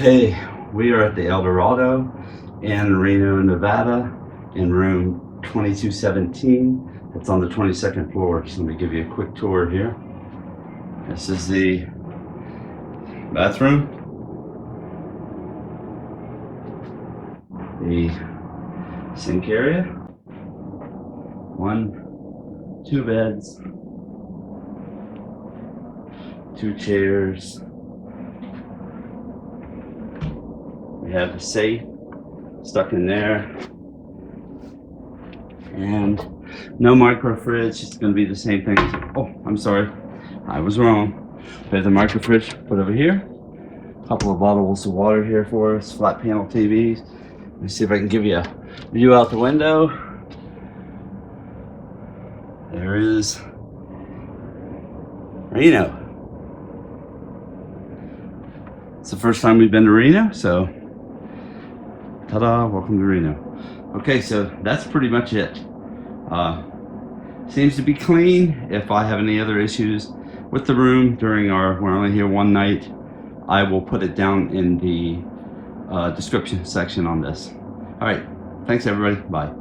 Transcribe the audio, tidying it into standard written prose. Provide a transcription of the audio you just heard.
Okay, we are at the Eldorado in Reno, Nevada, in room 2217. It's on the 22nd floor. So let me give you a quick tour here. This is the bathroom, the sink area, 2 beds, 2 chairs. We have the safe stuck in there, and no micro fridge. It's going to be the same thing. Oh, I'm sorry, I was wrong. We have the micro fridge put over here. A couple of bottles of water here for us. Flat panel TVs. Let me see if I can give you a view out the window. There is Reno. It's the first time we've been to Reno, so ta-da, welcome to Reno. Okay, so that's pretty much it. Seems to be clean. If I have any other issues with the room during we're only here one night, I will put it down in the description section on this. All right, thanks everybody, bye.